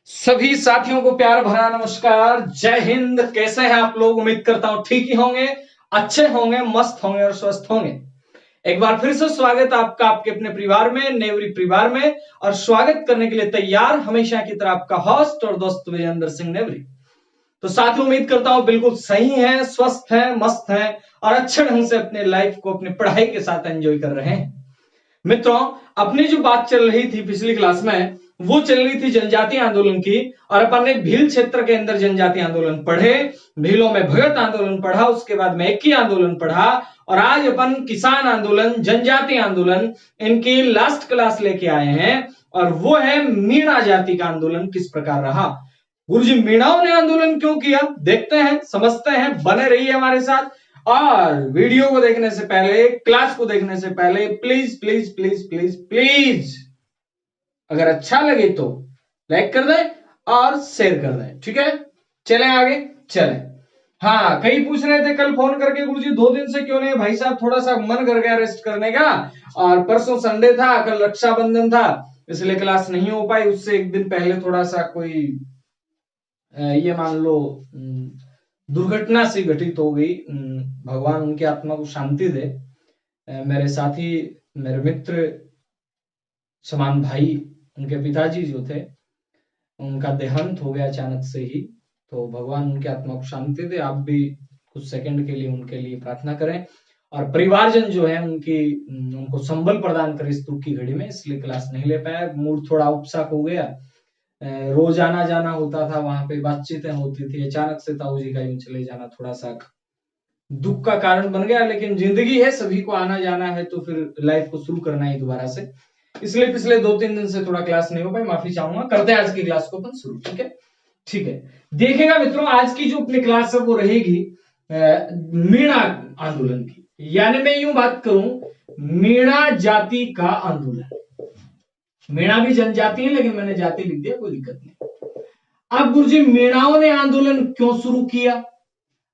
सभी साथियों को प्यार भरा नमस्कार। जय हिंद। कैसे हैं आप लोग? उम्मीद करता हूं ठीक ही होंगे, अच्छे होंगे, मस्त होंगे और स्वस्थ होंगे। एक बार फिर से स्वागत आपका आपके अपने परिवार में, नेवरी परिवार में। और स्वागत करने के लिए तैयार हमेशा की तरह आपका होस्ट और दोस्त विजेंद्र सिंह नेवरी। तो साथियों, उम्मीद करता हूं बिल्कुल सही है, स्वस्थ है, मस्त है और अच्छे ढंग से अपने लाइफ को अपनी पढ़ाई के साथ एंजॉय कर रहे हैं। मित्रों, अपनी जो बात चल रही थी पिछली क्लास में, वो चल रही थी जनजातीय आंदोलन की। और अपन ने भील क्षेत्र के अंदर जनजातीय आंदोलन पढ़े, भीलों में भगत आंदोलन पढ़ा, उसके बाद में इक्की आंदोलन पढ़ा और आज अपन किसान आंदोलन, जनजातीय आंदोलन, इनकी लास्ट क्लास लेके आए हैं। और वो है मीणा जाति का आंदोलन किस प्रकार रहा। गुरुजी, मीणाओं ने आंदोलन क्यों किया, देखते हैं, समझते हैं। बने रहिए हमारे साथ। और वीडियो को देखने से पहले, क्लास को देखने से पहले please please please please please अगर अच्छा लगे तो लाइक कर दें और शेयर कर दें। ठीक है, चलें आगे, चलें। हाँ, कई पूछ रहे थे कल फोन करके, गुरुजी 2 दिन से क्यों नहीं भाई साहब, थोड़ा सा मन कर गया रेस्ट करने का। और परसों संडे था, कल रक्षाबंधन था, इसलिए क्लास नहीं हो पाई। उससे एक दिन पहले थोड़ा सा कोई ये मान लो दुर्घटना सी घटित हो गई। भगवान उनकी आत्मा को शांति दे। मेरे साथी, मेरे मित्र, समान भाई, उनके पिताजी जो थे, उनका देहांत हो गया अचानक से ही। तो भगवान उनकी आत्मा को शांति दे। आप भी कुछ सेकंड के लिए उनके लिए प्रार्थना करें और परिवारजन जो है उनको संबल प्रदान करें इस दुख की घड़ी में। इसलिए क्लास नहीं ले पाया, मूड थोड़ा उपसाक हो गया। रोज आना जाना होता था, वहां पे बातचीतें होती थी, अचानक से ताऊ जी का यूं चले जाना थोड़ा सा दुख का कारण बन गया। लेकिन जिंदगी है, सभी को आना जाना है, तो फिर लाइफ को शुरू करना है दोबारा से। इसलिए पिछले 2-3 दिन से थोड़ा क्लास नहीं हो पाई, माफी चाहूंगा। करते हैं आज की क्लास को अपन शुरू। ठीक है, ठीक है। देखिएगा मित्रों, आज की जो अपनी क्लास है वो रहेगी मीणा आंदोलन की, यानी मैं यूं बात करूं मीणा जाति का आंदोलन। मीणा भी जनजाति है, लेकिन मैंने जाति लिख दिया, कोई दिक्कत नहीं। अब गुरुजी, मीणाओं ने आंदोलन क्यों शुरू किया,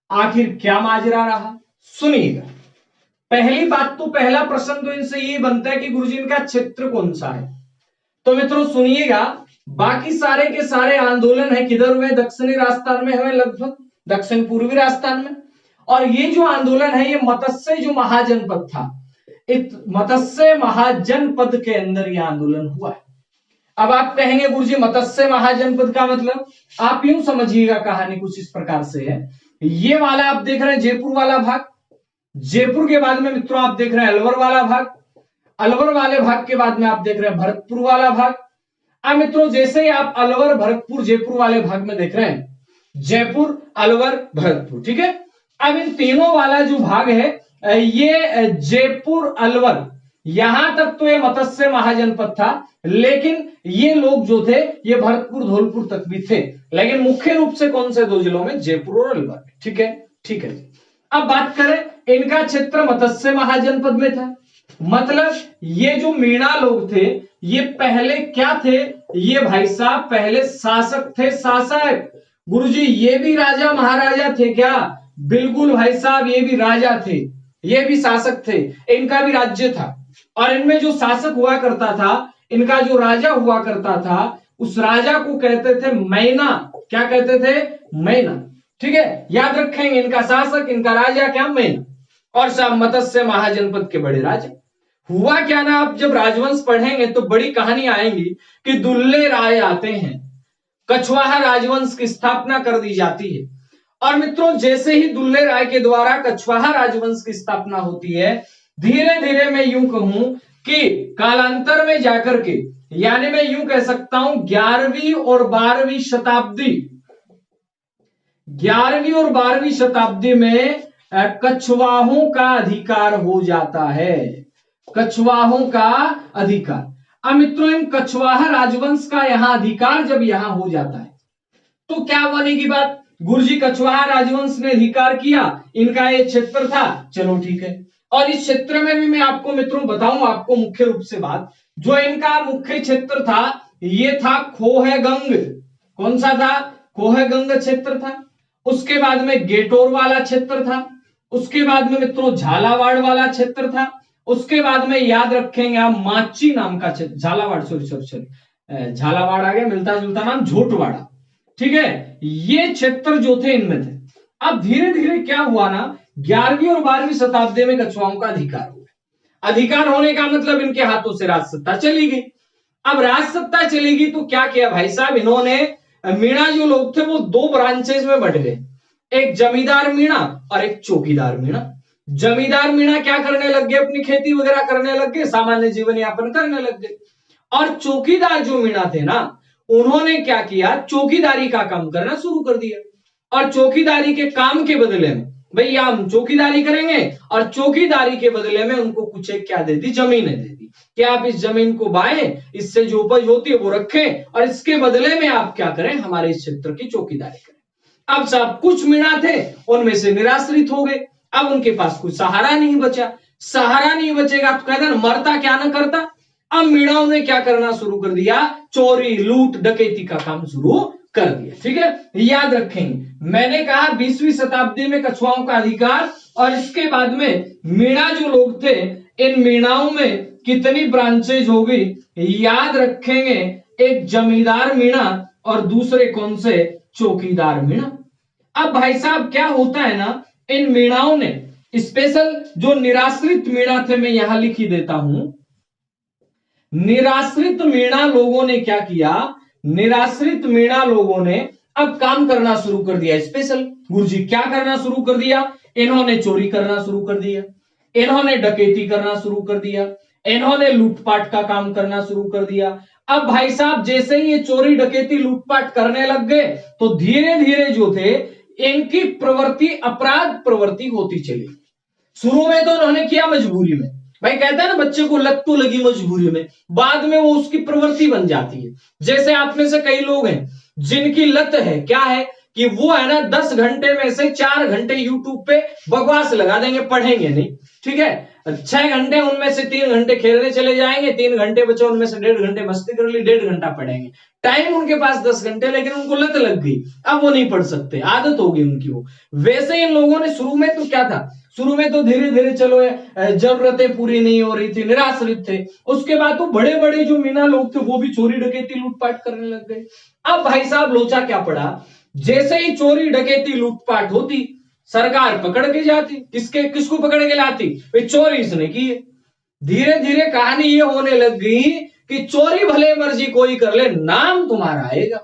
आखिर क्या माजरा रहा, सुनिएगा। पहली बात तो, पहला प्रश्न तो इनसे ये बनता है कि गुरुजी इनका क्षेत्र कौन सा है। तो मित्रों सुनिएगा, बाकी सारे के सारे आंदोलन है किधर हुए, दक्षिणी राजस्थान में हुए, लगभग दक्षिण पूर्वी राजस्थान में। और ये जो आंदोलन है, ये मत्स्य जो महाजनपद था, मत्स्य महाजनपद के अंदर यह आंदोलन हुआ है। अब आप कहेंगे गुरुजी मत्स्य महाजनपद का मतलब, आप यूं समझिएगा, कहानी कुछ इस प्रकार से है। ये वाला आप देख रहे हैं जयपुर वाला भाग, जयपुर के बाद में मित्रों आप देख रहे हैं अलवर वाला भाग, अलवर वाले भाग के बाद में आप देख रहे हैं भरतपुर वाला भाग। अब मित्रों जैसे ही आप अलवर, भरतपुर, जयपुर वाले भाग में देख रहे हैं, जयपुर, अलवर, भरतपुर, ठीक है। अब इन तीनों वाला जो भाग है, ये जयपुर, अलवर, यहां तक तो ये मत्स्य महाजनपद था। लेकिन ये लोग जो थे, ये भरतपुर, धौलपुर तक भी थे। लेकिन मुख्य रूप से कौन से 2 जिलों में, जयपुर और अलवर में। ठीक है, ठीक है। अब बात करें, इनका क्षेत्र मत्स्य महाजनपद में था। मतलब ये जो मीणा लोग थे, ये पहले क्या थे, ये भाई साहब पहले शासक थे, शासक। गुरुजी ये भी राजा महाराजा थे क्या? बिल्कुल भाई साहब, ये भी राजा थे, ये भी शासक थे, इनका भी राज्य था। और इनमें जो शासक हुआ करता था, इनका जो राजा हुआ करता था, उस राजा को कहते थे मैना। क्या कहते थे? मैना। ठीक है, याद रखेंगे, इनका शासक, इनका राजा क्या? मैना। और सब मत्स्य महाजनपद के बड़े राजा। हुआ क्या ना, आप जब राजवंश पढ़ेंगे तो बड़ी कहानी आएंगी कि दुल्ले राय आते हैं, कछवाहा राजवंश की स्थापना कर दी जाती है। और मित्रों जैसे ही दुल्ले राय के द्वारा कछवाहा राजवंश की स्थापना होती है, धीरे धीरे मैं यूं कहूं कि कालांतर में जाकर के, यानी मैं यूं कह सकता हूं 11वीं और 12वीं शताब्दी, 11वीं और 12वीं शताब्दी में कछवाहों का अधिकार हो जाता है, कछवाहों का अधिकार। अब मित्रों इन कछवाहा राजवंश का यहां अधिकार जब यहां हो जाता है, तो क्या बनेगी बात? गुरुजी कछवाहा राजवंश ने अधिकार किया, इनका ये क्षेत्र था, चलो ठीक है। और इस क्षेत्र में भी मैं आपको मित्रों बताऊं, आपको मुख्य रूप से बात, जो इनका मुख्य क्षेत्र था, ये था खोहगंग। कौन सा था? खोहगंग क्षेत्र था। उसके बाद में गेटोर वाला क्षेत्र था। उसके बाद में मित्रों झालावाड़ वाला क्षेत्र था। उसके बाद में याद रखेंगे आप माची नाम का क्षेत्र, झालावाड़, सॉरी, झालावाड़ आ गया, मिलता जुलता नाम झोटवाड़ा, ठीक है। ये क्षेत्र जो थे इनमें थे। अब धीरे धीरे क्या हुआ ना, 11वीं और 12वीं शताब्दी में कछुआओं का अधिकार हो गया। अधिकार होने का मतलब इनके हाथों से राज सत्ता चली गई। अब राज सत्ता चलेगी तो क्या किया भाई साहब, इन्होंने मीणा जो लोग थे वो दो ब्रांचेज में बंट गए, एक जमींदार मीणा और एक चौकीदार मीणा। जमींदार मीणा क्या करने लग गए, अपनी खेती वगैरह करने लग गए, सामान्य जीवन यापन करने लग गए। और चौकीदार जो मीणा थे ना, उन्होंने क्या किया, चौकीदारी का काम करना शुरू कर दिया। और चौकीदारी के काम के बदले में भैया हम चौकीदारी करेंगे, और चौकीदारी के बदले में उनको कुछ एक क्या दे दी, जमीनें दे दी कि आप इस जमीन को बाएं, इससे जो उपज होती है वो रखें, और इसके बदले में आप क्या करें, हमारे इस क्षेत्र की चौकीदारी करें। अब साहब कुछ मीणा थे उनमें से निराश्रित हो गए, अब उनके पास कुछ सहारा नहीं बचा। सहारा नहीं बचेगा तो कहते हैं मरता क्या ना करता। अब मीणाओं ने क्या करना शुरू कर दिया, चोरी लूट डकैती का काम शुरू कर दिया, ठीक है। याद रखेंगे मैंने कहा 20वीं शताब्दी में कछुआओं का अधिकार, और इसके बाद में मीणा जो लोग थे, इन मीणाओं में कितनी ब्रांचेज हो गई, याद रखेंगे, एक जमींदार मीणा और दूसरे कौन से, चौकीदार मीणा। अब भाई साहब क्या होता है ना, इन मीणाओं ने स्पेशल जो निराश्रित मीणा थे, मैं यहां लिख ही देता हूं, निराश्रित मीणा लोगों ने क्या किया, निराश्रित मीणा लोगों ने अब काम करना शुरू कर दिया। स्पेशल गुरुजी क्या करना शुरू कर दिया, इन्होंने चोरी करना शुरू कर दिया, इन्होंने डकैती करना शुरू कर दिया, इन्होंने लूटपाट का काम करना शुरू कर दिया। अब भाई साहब जैसे ही ये चोरी डकैती लूटपाट करने लग गए तो धीरे धीरे जो थे इनकी प्रवृत्ति अपराध प्रवृत्ति होती चली। शुरू में तो उन्होंने किया मजबूरी में, भाई कहता है ना बच्चे को लत तो लगी मजबूरी में, बाद में वो उसकी प्रवृत्ति बन जाती है। जैसे आप में से कई लोग हैं जिनकी लत है, क्या है कि वो है ना 10 घंटे में से 4 घंटे यूट्यूब पे बकवास लगा देंगे, पढ़ेंगे नहीं, ठीक है। 6 घंटे उनमें से 3 घंटे खेलने चले जाएंगे, 3 घंटे बचे उनमें से 1.5 घंटे मस्ती कर ली, 1.5 घंटा पढ़ेंगे। टाइम उनके पास 10 घंटे, लेकिन उनको लत लग गई, अब वो नहीं पढ़ सकते, आदत हो गई उनकी वो। वैसे इन लोगों ने शुरू में तो क्या था, शुरू में तो धीरे धीरे चलो जरूरतें पूरी नहीं हो रही थी, निराश्रित थे। उसके बाद तो बड़े बड़े जो मीना लोग थे वो भी चोरी डकैती लूटपाट करने लग गए। अब भाई साहब लोचा क्या पड़ा, जैसे ही चोरी डकैती लूटपाट होती सरकार पकड़ के जाती, किसको पकड़ के लाती, चोरी इसने की है। धीरे धीरे कहानी ये होने लग गई कि चोरी भले मर्जी कोई कर ले, नाम तुम्हारा आएगा।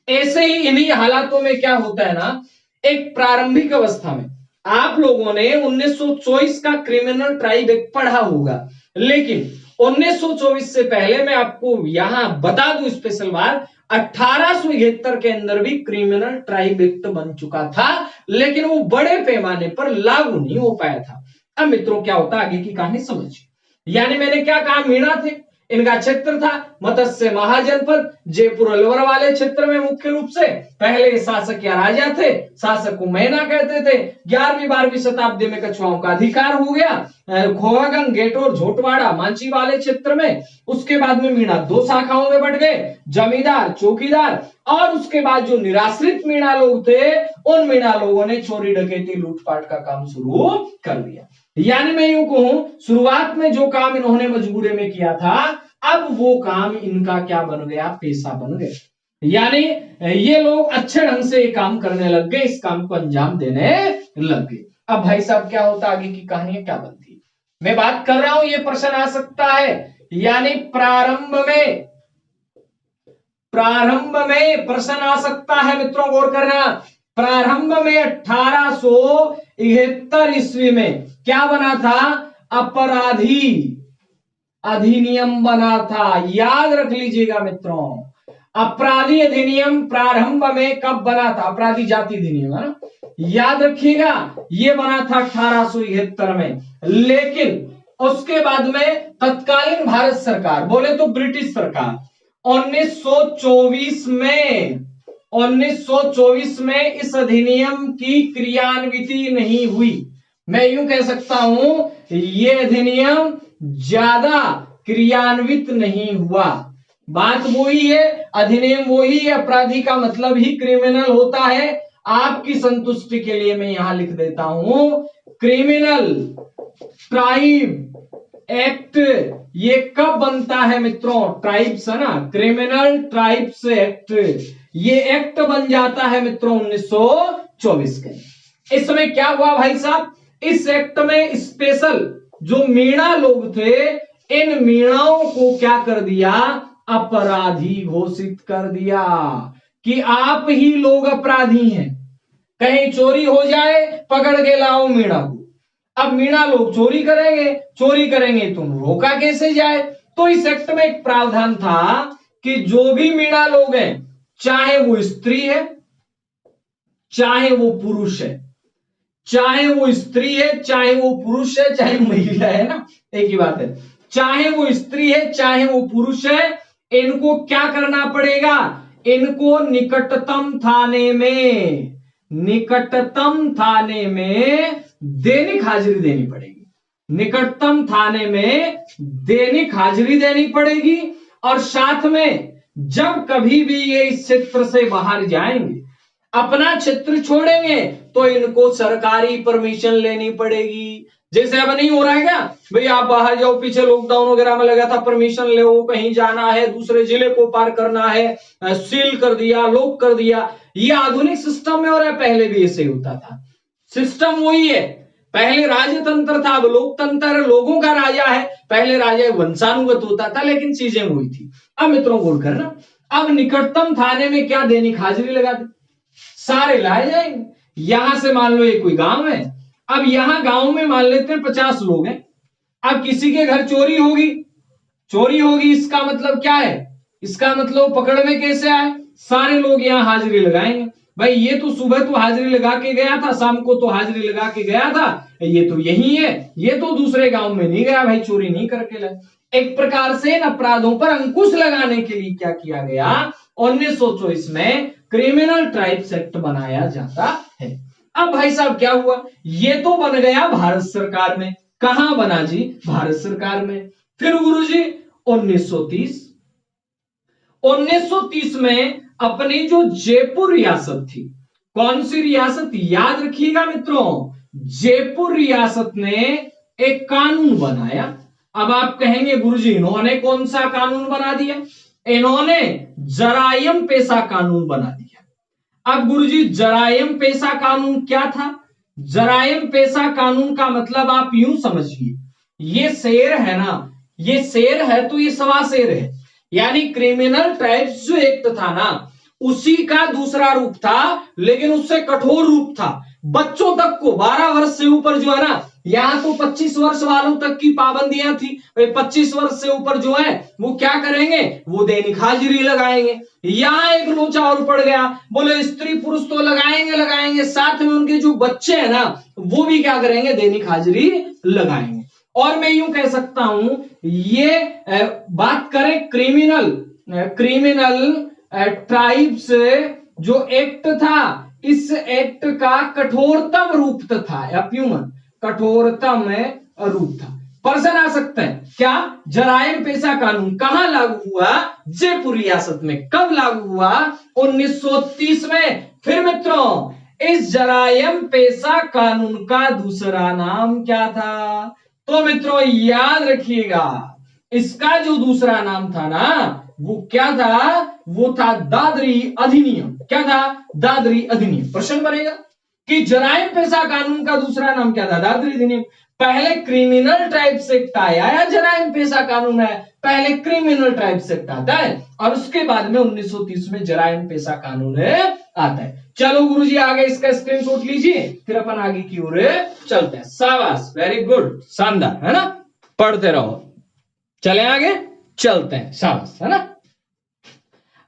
ऐसे ही इन्हीं हालातों में क्या होता है ना, एक प्रारंभिक अवस्था में आप लोगों ने 1924 का क्रिमिनल ट्राइब एक्ट पढ़ा होगा, लेकिन 1924 से पहले मैं आपको यहां बता दूं स्पेशल बात, 1871 के अंदर भी क्रिमिनल ट्राइब एक्ट बन चुका था, लेकिन वो बड़े पैमाने पर लागू नहीं हो पाया था। अब मित्रों क्या होता आगे की कहानी समझिए। यानी मैंने क्या कहा, मीणा थे, इनका क्षेत्र था मत्स्य महाजनपद, जयपुर अलवर वाले क्षेत्र में मुख्य रूप से पहले शासक या राजा थे, शासक को मैना कहते थे। 11वीं 12वीं शताब्दी में कछुआओं का अधिकार हो गया, खोवागंग गेटोर झोटवाड़ा मांची वाले क्षेत्र में। उसके बाद में मीणा 2 शाखाओं में बढ़ गए, जमींदार चौकीदार, और उसके बाद जो निराश्रित मीणा लोग थे उन मीणा लोगों ने चोरी डकैती लूटपाट का काम शुरू कर दिया। यानी मैं यूं कहूं शुरुआत में जो काम इन्होंने मजबूरी में किया था, अब वो काम इनका क्या बन गया, पेशा बन गया। यानी ये लोग अच्छे ढंग से काम करने लग गए, इस काम को अंजाम देने लग गए। अब भाई साहब क्या होता आगे की कहानी क्या बनती, मैं बात कर रहा हूं, ये प्रश्न आ सकता है। यानी प्रारंभ में प्रश्न आ सकता है, मित्रों गौर करना। प्रारंभ में 1871 ईस्वी में क्या बना था, अपराधी अधिनियम बना था। याद रख लीजिएगा मित्रों, अपराधी अधिनियम प्रारंभ में कब बना था, अपराधी जाति अधिनियम है ना, याद रखिएगा, ये बना था 1871 में। लेकिन उसके बाद में तत्कालीन भारत सरकार, बोले तो ब्रिटिश सरकार, 1924 में इस अधिनियम की क्रियान्विति नहीं हुई। मैं यूं कह सकता हूं ये अधिनियम ज्यादा क्रियान्वित नहीं हुआ। बात वही है, अधिनियम वही है, अपराधी का मतलब ही क्रिमिनल होता है। आपकी संतुष्टि के लिए मैं यहां लिख देता हूं, क्रिमिनल ट्राइब एक्ट ये कब बनता है मित्रों? ट्राइब्स है ना, क्रिमिनल ट्राइब्स एक्ट, ये एक्ट बन जाता है मित्रों 1924 के। इस समय क्या हुआ भाई साहब, इस एक्ट में स्पेशल जो मीणा लोग थे, इन मीणाओं को क्या कर दिया, अपराधी घोषित कर दिया कि आप ही लोग अपराधी हैं। कहीं चोरी हो जाए, पकड़ के लाओ मीणा को। अब मीणा लोग चोरी करेंगे तुम रोका कैसे जाए? तो इस एक्ट में एक प्रावधान था कि जो भी मीणा लोग हैं, चाहे वो स्त्री है, चाहे वो पुरुष है, चाहे वो स्त्री है, चाहे वो पुरुष है, चाहे महिला है ना, एक ही बात है, चाहे वो स्त्री है, चाहे वो पुरुष है, इनको क्या करना पड़ेगा? इनको निकटतम थाने में दैनिक हाजिरी देनी पड़ेगी। निकटतम थाने में दैनिक हाजिरी देनी पड़ेगी। और साथ में जब कभी भी ये इस क्षेत्र से बाहर जाएंगे, अपना क्षेत्र छोड़ेंगे, तो इनको सरकारी परमिशन लेनी पड़ेगी। जैसे अब नहीं हो रहा है क्या भाई, आप बाहर जाओ, पीछे लॉकडाउन वगैरह में लगा था, परमिशन लो, कहीं जाना है, दूसरे जिले को पार करना है, सील कर दिया, लॉक कर दिया। ये आधुनिक सिस्टम में हो रहा है, पहले भी ऐसे होता था। सिस्टम वही है, पहले राजतंत्र था, अब लोकतंत्र, लोगों का राजा है। पहले राजा वंशानुगत होता था, लेकिन चीजें वही थी। अब मित्रों गौर करना, अब निकटतम थाने में क्या दैनिक हाजिरी लगा दी, सारे लाए जाएंगे। यहां से मान लो ये कोई गांव है, अब यहां गांव में मान लेते हैं 50 लोग हैं। अब किसी के घर चोरी होगी, इसका मतलब क्या है? इसका मतलब पकड़ में कैसे आए? सारे लोग यहां हाजिरी लगाएंगे। भाई ये तो सुबह तो हाजिरी लगा के गया था, शाम को तो हाजिरी लगा के गया था, ये तो यही है, ये तो दूसरे गांव में नहीं गया, भाई चोरी नहीं करके लाए। एक प्रकार से इन अपराधों पर अंकुश लगाने के लिए क्या किया गया, 1924 में क्रिमिनल ट्राइब्स एक्ट बनाया जाता है। अब भाई साहब क्या हुआ, ये तो बन गया भारत सरकार में। कहां बना जी? भारत सरकार में। फिर गुरुजी 1930 में अपनी जो जयपुर रियासत थी, कौन सी रियासत याद रखिएगा मित्रों, जयपुर रियासत ने एक कानून बनाया। अब आप कहेंगे गुरुजी इन्होंने कौन सा कानून बना दिया? इन्होंने जरायम पेशा कानून बना दिया। अब गुरुजी जरायम पेशा कानून क्या था? जरायम पेशा कानून का मतलब आप यूं समझिए, ये शेर है ना, ये शेर है तो ये सवा शेर है, यानी क्रिमिनल ट्राइब्स जो एक्ट था ना, उसी का दूसरा रूप था, लेकिन उससे कठोर रूप था। बच्चों तक को 12 वर्ष से ऊपर जो है ना, यहां तो 25 वर्ष वालों तक की पाबंदियां थी। 25 वर्ष से ऊपर जो है वो क्या करेंगे, वो दैनिक हाजिरी लगाएंगे। यहां एक लोचा और पड़ गया, बोले स्त्री पुरुष तो लगाएंगे, साथ में उनके जो बच्चे हैं ना, वो भी क्या करेंगे, दैनिक हाजिरी लगाएंगे। और मैं यूं कह सकता हूं, ये बात करें क्रिमिनल ट्राइब्स जो एक्ट था, इस एक्ट का कठोरतम रूप था, कठोरतम रूप था। प्रश्न आ सकता है क्या, जरायम पेशा कानून कहां लागू हुआ? जयपुर रियासत में। कब लागू हुआ? 1930 में। फिर मित्रों, इस जरायम पेशा कानून का दूसरा नाम क्या था? तो मित्रों याद रखिएगा, इसका जो दूसरा नाम था ना, वो क्या था? वो था दादरी अधिनियम। क्या था? दादरी अधिनियम। प्रश्न बनेगा कि जरायम पेशा कानून का दूसरा नाम क्या था? दादरी अधिनियम। पहले क्रिमिनल ट्राइब्स एक्ट आया या जरायम पेशा कानून है? पहले क्रिमिनल ट्राइब्स एक्ट आता है और उसके बाद में 1930 में जरायम पेशा कानून आता है। चलो गुरुजी आगे इसका स्क्रीनशॉट लीजिए, फिर अपन आगे की ओर चलते हैं। शाबाश, वेरी गुड, शानदार, है ना, पढ़ते रहो, चले आगे चलते हैं, शाबाश, है ना।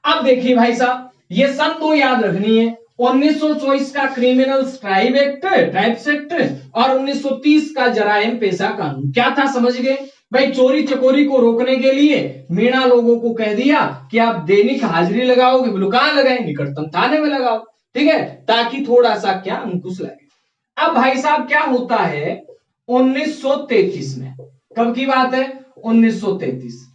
अब देखिए भाई साहब, ये सन तो याद रखनी है, 1924 का क्रिमिनल ट्राइब्स एक्ट और 1930 का जरायम पेशा कानून। क्या था समझ गए भाई? चोरी चकोरी को रोकने के लिए मीणा लोगों को कह दिया कि आप दैनिक हाजिरी लगाओगे, बोलो कहां लगाए? निकटतम थाने में लगाओ, ठीक है, ताकि थोड़ा सा क्या अंकुश लगे। अब भाई साहब क्या होता है 1933 में, कब की बात है? 1933।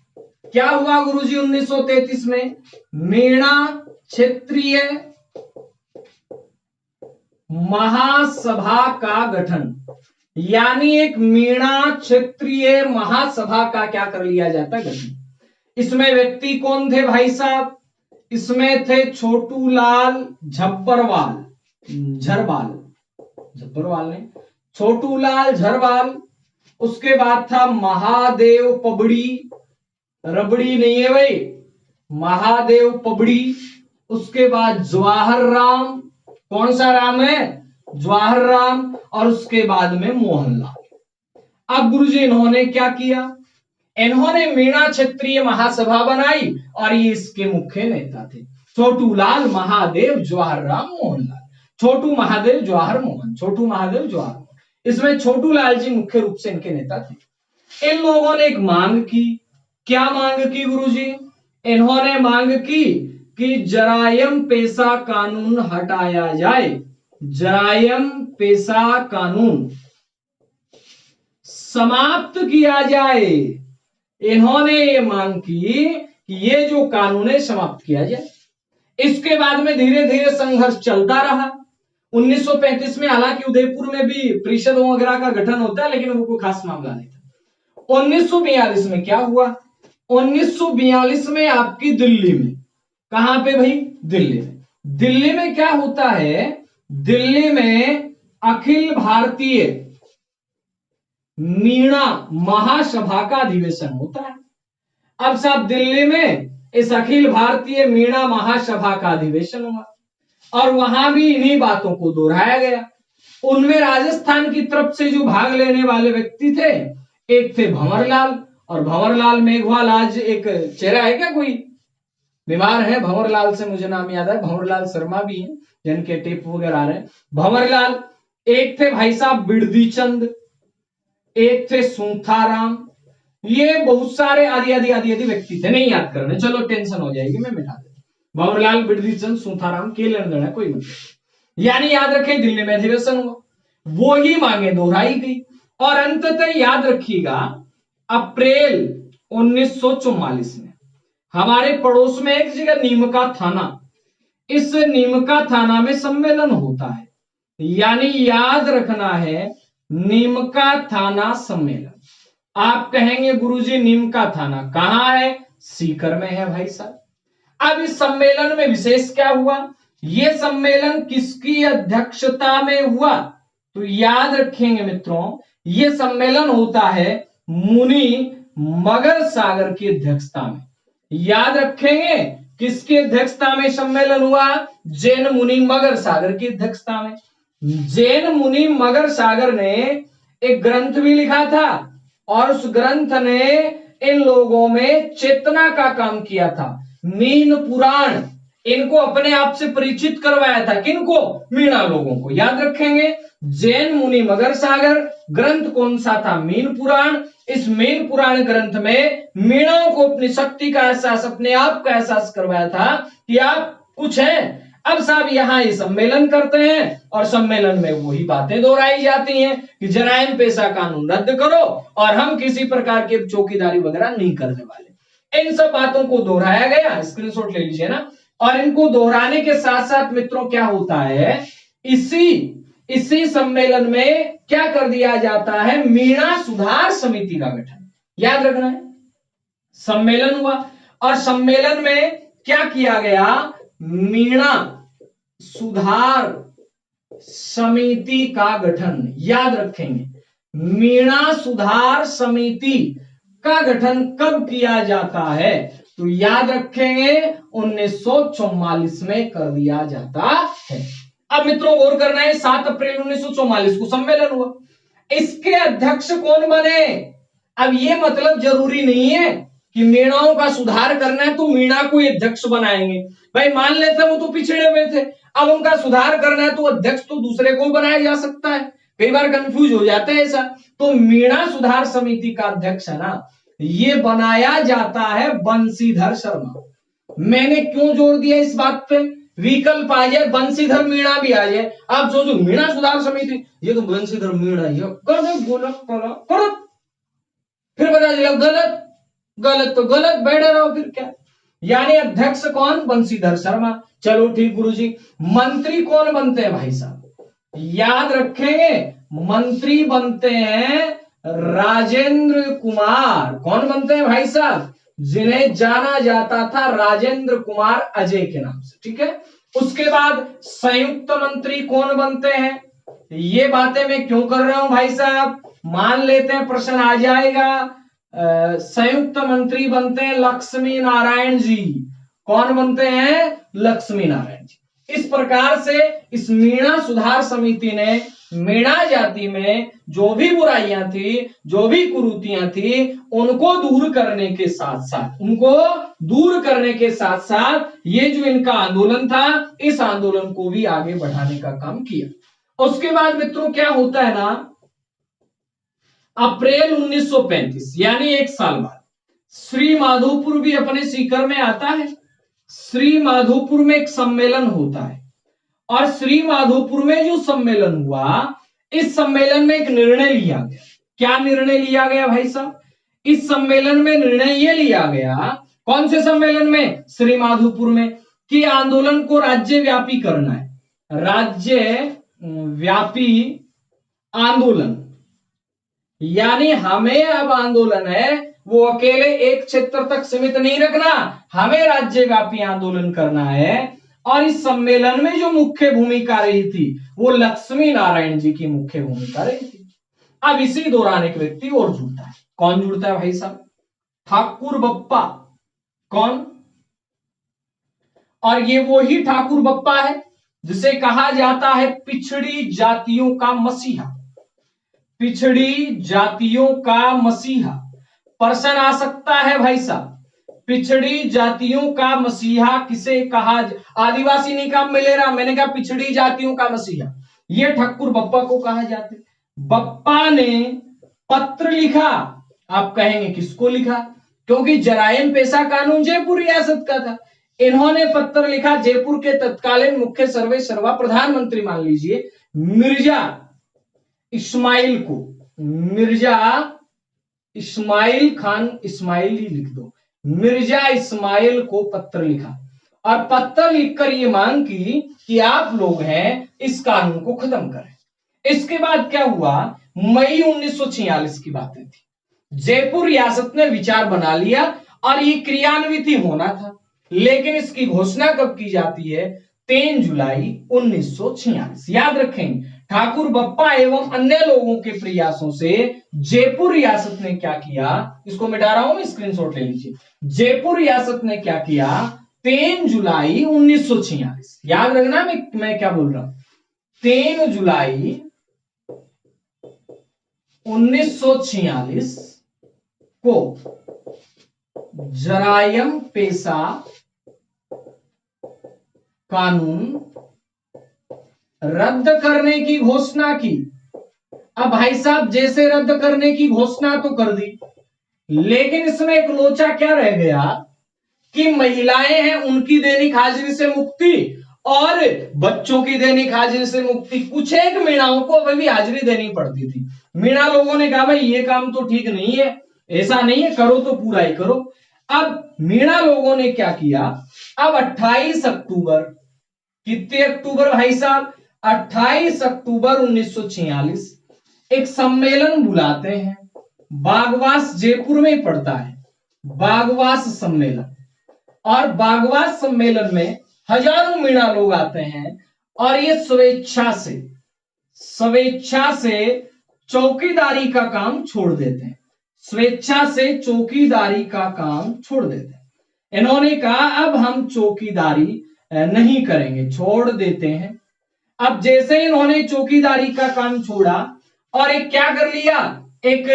क्या हुआ गुरुजी 1933 में? मीणा क्षेत्रीय महासभा का गठन। यानी एक मीणा क्षेत्रीय महासभा का क्या कर लिया जाता है, गठन। इसमें व्यक्ति कौन थे भाई साहब? इसमें थे छोटू लाल झब्बरवाल, झब्बरवाल ने छोटू लाल झरवाल। उसके बाद था महादेव पबड़ी, रबड़ी नहीं है भाई, महादेव पबड़ी। उसके बाद जवाहर राम, कौन सा राम है? जवाहर राम। और उसके बाद में मोहनलाल। अब गुरुजी इन्होंने क्या किया? इन्होंने मीणा क्षेत्रीय महासभा बनाई और ये इसके मुख्य नेता थे। छोटू लाल, महादेव, जवाहर राम, मोहनलाल। छोटू महादेव जवाहर मोहन, छोटू महादेव जवाहर मोहन। इसमें छोटू लाल जी मुख्य रूप से इनके नेता थे। इन लोगों ने एक मांग की। क्या मांग की गुरुजी? इन्होंने मांग की कि जरायम पेशा कानून हटाया जाए। जरायम पेशा कानून समाप्त किया जाए। इन्होंने ये मांग की कि ये जो कानून है समाप्त किया जाए। इसके बाद में धीरे धीरे संघर्ष चलता रहा। 1935 में हालांकि उदयपुर में भी परिषद वगैरह का गठन होता है, लेकिन वो कोई खास मामला नहीं था। 1942 में क्या हुआ? 1942 में आपकी दिल्ली में, कहां पे भाई? दिल्ली में। दिल्ली में क्या होता है? दिल्ली में अखिल भारतीय मीणा महासभा का अधिवेशन होता है। अब साहब दिल्ली में इस अखिल भारतीय मीणा महासभा का अधिवेशन हुआ और वहां भी इन्हीं बातों को दोहराया गया। उनमें राजस्थान की तरफ से जो भाग लेने वाले व्यक्ति थे, एक थे भंवरलाल, और भंवरलाल मेघवाल, आज एक चेहरा है क्या कोई? बीमार है भंवरलाल से, मुझे नाम याद है, भंवरलाल शर्मा भी हैं जिनके टेप वगैरह आ रहे हैं। भंवरलाल, एक थे भाई साहब बिरदी चंद, एक थे सूथाराम। ये बहुत सारे आदि आदि आदि आदि व्यक्ति थे, नहीं याद करने, चलो टेंशन हो जाएगी, मैं मिटा देता। भंवरलाल, बिरदी चंद, सूथाराम के लेन है, कोई मतलब। यानी याद रखें दिल्ली में अधिवेशन हुआ, वो ही मांगे दोहराई गई और अंततः याद रखिएगा अप्रैल 1944 में हमारे पड़ोस में एक जगह नीमका थाना, इस नीमका थाना में सम्मेलन होता है। यानी याद रखना है नीमका थाना सम्मेलन। आप कहेंगे गुरुजी नीमका थाना कहां है? सीकर में है भाई साहब। अब इस सम्मेलन में विशेष क्या हुआ? यह सम्मेलन किसकी अध्यक्षता में हुआ? तो याद रखेंगे मित्रों, यह सम्मेलन होता है मुनि मगर सागर की अध्यक्षता में। याद रखेंगे किसकी अध्यक्षता में सम्मेलन हुआ? जैन मुनि मगर सागर की अध्यक्षता में। जैन मुनि मगर सागर ने एक ग्रंथ भी लिखा था और उस ग्रंथ ने इन लोगों में चेतना का काम किया था। मीन पुराण, इनको अपने आप से परिचित करवाया था। किनको? मीणा लोगों को। याद रखेंगे जैन मुनि मगर सागर, ग्रंथ कौन सा था? मीन पुराण। इस मीन पुराण ग्रंथ में मीणाओं को अपनी शक्ति का एहसास, अपने आप का एहसास करवाया था कि आप कुछ हैं। अब साहब यहां ये सम्मेलन करते हैं और सम्मेलन में वही बातें दोहराई जाती हैं कि जराइम पेशा कानून रद्द करो और हम किसी प्रकार की चौकीदारी वगैरह नहीं करने वाले। इन सब बातों को दोहराया गया, स्क्रीनशॉट ले लीजिए ना। और इनको दोहराने के साथ साथ मित्रों क्या होता है, इसी सम्मेलन में क्या कर दिया जाता है? मीणा सुधार समिति का गठन। याद रखना है, सम्मेलन हुआ और सम्मेलन में क्या किया गया? मीणा सुधार समिति का गठन। याद रखेंगे मीणा सुधार समिति का गठन कब किया जाता है? तो याद रखेंगे 1944 में कर दिया जाता है। अब मित्रों गौर करना है, 7 अप्रैल 1944 को सम्मेलन हुआ। इसके अध्यक्ष कौन बने? अब ये मतलब जरूरी नहीं है कि मीणाओं का सुधार करना है तो मीणा को अध्यक्ष बनाएंगे। भाई मान लेते वो तो पिछड़े हुए थे, अब उनका सुधार करना है तो अध्यक्ष तो दूसरे को बनाया जा सकता है। कई बार कंफ्यूज हो जाता है ऐसा। तो मीणा सुधार समिति का अध्यक्ष है ना, ये बनाया जाता है बंशीधर शर्मा। मैंने क्यों जोर दिया इस बात पे? विकल्प आ जाए, बंशीधर मीणा भी आ जाए, आप सोचो मीणा सुधार समिति, ये तो बंशीधर मीणा ही करो, फिर पता चला गलत। गलत तो गलत, बैठे रहो फिर क्या। यानी अध्यक्ष कौन? बंशीधर शर्मा। चलो ठीक गुरुजी। मंत्री कौन बनते हैं भाई साहब? याद रखेंगे मंत्री बनते हैं राजेंद्र कुमार। कौन बनते हैं भाई साहब? जिन्हें जाना जाता था राजेंद्र कुमार अजय के नाम से, ठीक है। उसके बाद संयुक्त मंत्री कौन बनते हैं? ये बातें मैं क्यों कर रहा हूं भाई साहब? मान लेते हैं प्रश्न आ जाएगा। संयुक्त मंत्री बनते हैं लक्ष्मी नारायण जी। कौन बनते हैं? लक्ष्मी नारायण जी। इस प्रकार से इस मीणा सुधार समिति ने मीणा जाति में जो भी बुराइयां थी, जो भी कुरीतियां थी, उनको दूर करने के साथ साथ ये जो इनका आंदोलन था, इस आंदोलन को भी आगे बढ़ाने का काम किया। उसके बाद मित्रों क्या होता है ना, अप्रैल 1935 यानी एक साल बाद श्री माधोपुर भी अपने सीकर में आता है। श्री माधोपुर में एक सम्मेलन होता है और श्री माधोपुर में जो सम्मेलन हुआ, इस सम्मेलन में एक निर्णय लिया गया। क्या निर्णय लिया गया भाई साहब? इस सम्मेलन में निर्णय यह लिया गया, कौन से सम्मेलन में? श्री माधोपुर में, कि आंदोलन को राज्य व्यापी करना है। राज्य व्यापी आंदोलन यानी हमें अब आंदोलन है वो अकेले एक क्षेत्र तक सीमित नहीं रखना, हमें राज्य व्यापी आंदोलन करना है। और इस सम्मेलन में जो मुख्य भूमिका रही थी वो लक्ष्मी नारायण जी की मुख्य भूमिका रही थी। अब इसी दौरान एक व्यक्ति और जुड़ता है। कौन जुड़ता है भाई साहब? ठाकुर बप्पा। कौन? और ये वो ही ठाकुर बप्पा है जिसे कहा जाता है पिछड़ी जातियों का मसीहा। पिछड़ी जातियों का मसीहा। प्रश्न आ सकता है भाई साहब, पिछड़ी जातियों का मसीहा किसे कहा? आदिवासी नहीं कहा मिलेरा, मैंने कहा पिछड़ी जातियों का मसीहा, ये ठाकुर बप्पा को कहा जाता है। बप्पा ने पत्र लिखा। आप कहेंगे किसको लिखा? क्योंकि जरायम पेशा कानून जयपुर रियासत का था। इन्होंने पत्र लिखा जयपुर के तत्कालीन मुख्य सर्वे सर्वा प्रधानमंत्री मान लीजिए मिर्जा इस्माइल को। मिर्जा इस्माइल खान, इस्माइल ही लिख दो, मिर्जा इस्माइल को पत्र लिखा और पत्र लिखकर ये मांग की कि आप लोग हैं इस कानून को खत्म करें। इसके बाद क्या हुआ? मई 1946 की बातें थी। जयपुर रियासत ने विचार बना लिया और ये क्रियान्वित ही होना था, लेकिन इसकी घोषणा कब की जाती है? 3 जुलाई 1946। याद रखें, ठाकुर बप्पा एवं अन्य लोगों के प्रयासों से जयपुर रियासत ने क्या किया, इसको मिटा रहा हूं मैं, स्क्रीनशॉट ले लीजिए। जयपुर रियासत ने क्या किया? 3 जुलाई 1946। याद रखना मैं क्या बोल रहा हूं। 3 जुलाई 1946 को जरायम पेशा कानून रद्द करने की घोषणा की। अब भाई साहब जैसे रद्द करने की घोषणा तो कर दी, लेकिन इसमें एक लोचा क्या रह गया कि महिलाएं हैं उनकी दैनिक हाजिरी से मुक्ति और बच्चों की दैनिक हाजिरी से मुक्ति। कुछ एक मीणाओं को अभी भी हाजिरी देनी पड़ती थी। मीणा लोगों ने कहा भाई ये काम तो ठीक नहीं है, ऐसा नहीं है, करो तो पूरा ही करो। अब मीणा लोगों ने क्या किया? अब 28 अक्टूबर, कितने अक्टूबर भाई साहब? 28 अक्टूबर 1946 एक सम्मेलन बुलाते हैं। बागवास जयपुर में पड़ता है, बागवास सम्मेलन। और बागवास सम्मेलन में हजारों मीणा लोग आते हैं और ये स्वेच्छा से चौकीदारी का काम छोड़ देते हैं। स्वेच्छा से चौकीदारी का काम छोड़ देते हैं। इन्होंने कहा अब हम चौकीदारी नहीं करेंगे, छोड़ देते हैं। अब जैसे इन्होंने चौकीदारी का काम छोड़ा और एक क्या कर लिया, एक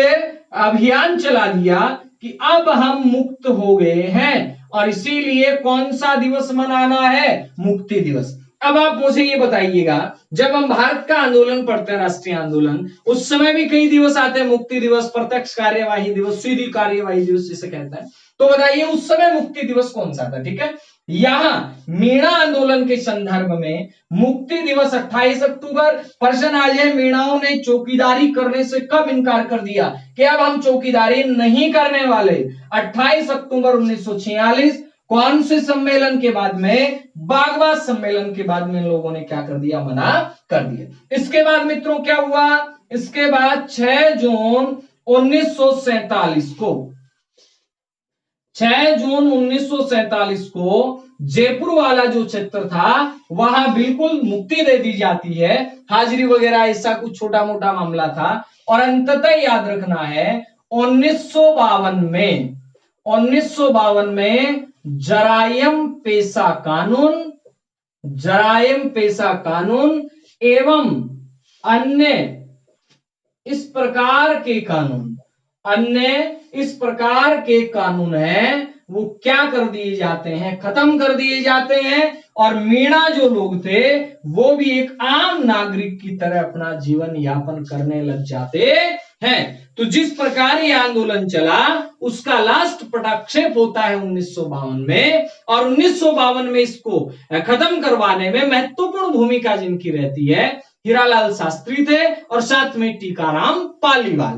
अभियान चला दिया कि अब हम मुक्त हो गए हैं और इसीलिए कौन सा दिवस मनाना है? मुक्ति दिवस। अब आप मुझे ये बताइएगा, जब हम भारत का आंदोलन पढ़ते हैं, राष्ट्रीय आंदोलन, उस समय भी कई दिवस आते हैं, मुक्ति दिवस, प्रत्यक्ष कार्यवाही दिवस, सीधी कार्यवाही दिवस जिसे कहते हैं। तो बताइए उस समय मुक्ति दिवस कौन सा था? ठीक है, यहां मीणा आंदोलन के संदर्भ में मुक्ति दिवस 28 अक्टूबर। प्रश्न आ जाए मीणाओं ने चौकीदारी करने से कब इनकार कर दिया कि अब हम चौकीदारी नहीं करने वाले? 28 अक्टूबर 1946 कौन से सम्मेलन के बाद में? बागबात सम्मेलन के बाद में इन लोगों ने क्या कर दिया? मना कर दिया। इसके बाद मित्रों क्या हुआ? इसके बाद 6 जून 1947 को 6 जून 1947 को जयपुर वाला जो क्षेत्र था वहां बिल्कुल मुक्ति दे दी जाती है। हाजिरी वगैरह ऐसा कुछ छोटा मोटा मामला था। और अंततः याद रखना है 1952 में जरायम पेशा कानून एवं अन्य इस प्रकार के कानून हैं वो क्या कर दिए जाते हैं? खत्म कर दिए जाते हैं। और मीणा जो लोग थे वो भी एक आम नागरिक की तरह अपना जीवन यापन करने लग जाते हैं। तो जिस प्रकार ये आंदोलन चला उसका लास्ट पटाक्षेप होता है 1952 में। और 1952 में इसको खत्म करवाने में महत्वपूर्ण भूमिका जिनकी रहती है हीरालाल शास्त्री थे और साथ में टीकाराम पालीवाल।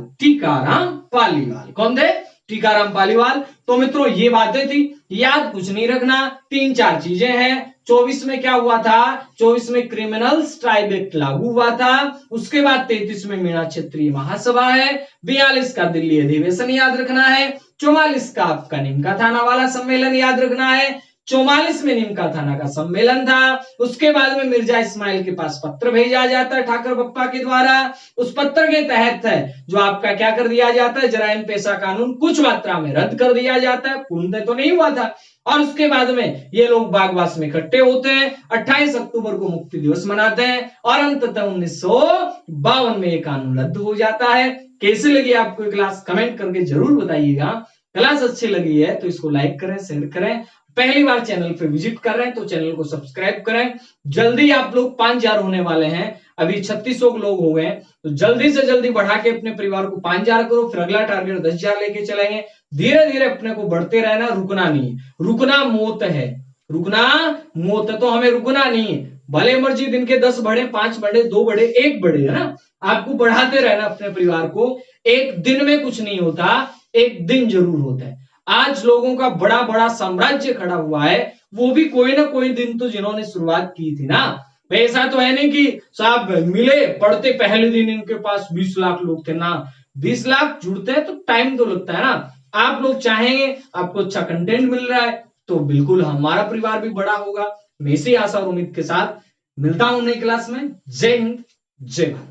कौन थे? टीकाराम पालीवाल। तो मित्रों ये बातें थी, याद कुछ नहीं रखना, 3-4 चीजें हैं। 24 में क्या हुआ था? 24 में क्रिमिनल्स ट्राइब एक्ट लागू हुआ था। उसके बाद 33 में मीणा क्षेत्रीय महासभा है। 42 का दिल्ली अधिवेशन याद रखना है। 44 का आपका निमका थाना वाला सम्मेलन याद रखना है। 44 में निमका थाना का सम्मेलन था। उसके बाद में मिर्जा इस्माइल के पास पत्र भेजा जाता है ठाकर बप्पा के द्वारा। उस पत्र के तहत है जो आपका क्या कर दिया जाता है? जरायम पेशा कानून कुछ मात्रा में रद्द कर दिया जाता है, पूर्णतः तो नहीं हुआ था। और उसके बाद में ये लोग बागबास में इकट्ठे होते हैं। 28 अक्टूबर को मुक्ति दिवस मनाते हैं और अंततः 1952 में ये कानून रद्द हो जाता है। कैसे लगी आपको ये क्लास? कमेंट करके जरूर बताइएगा। क्लास अच्छी लगी है तो इसको लाइक करें, शेयर करें। पहली बार चैनल पे विजिट कर रहे हैं तो चैनल को सब्सक्राइब करें। जल्दी आप लोग 5000 होने वाले हैं। अभी 3600 लोग हो गए, तो जल्दी से जल्दी बढ़ा के अपने परिवार को 5000 करो। फिर अगला टारगेट 10,000 लेके चलेंगे। धीरे धीरे अपने को बढ़ते रहना, रुकना नहीं। रुकना मौत है, तो हमें रुकना नहीं है। भले मर्जी दिन के 10 बढ़े, 5 बढ़े, 2 बढ़े, 1 बढ़े, है ना। आपको बढ़ाते रहना अपने परिवार को। एक दिन में कुछ नहीं होता, एक दिन जरूर होता है। आज लोगों का बड़ा बड़ा साम्राज्य खड़ा हुआ है, वो भी कोई ना कोई दिन तो जिन्होंने शुरुआत की थी ना। ऐसा तो है नहीं कि साहब मिले पढ़ते पहले दिन इनके पास 20 लाख लोग थे ना। 20 लाख जुड़ते हैं तो टाइम तो लगता है ना। आप लोग चाहेंगे, आपको अच्छा कंटेंट मिल रहा है तो बिल्कुल हमारा परिवार भी बड़ा होगा। मैं इसी आशा और उम्मीद के साथ मिलता हूं नई क्लास में। जय हिंद, जय भारत।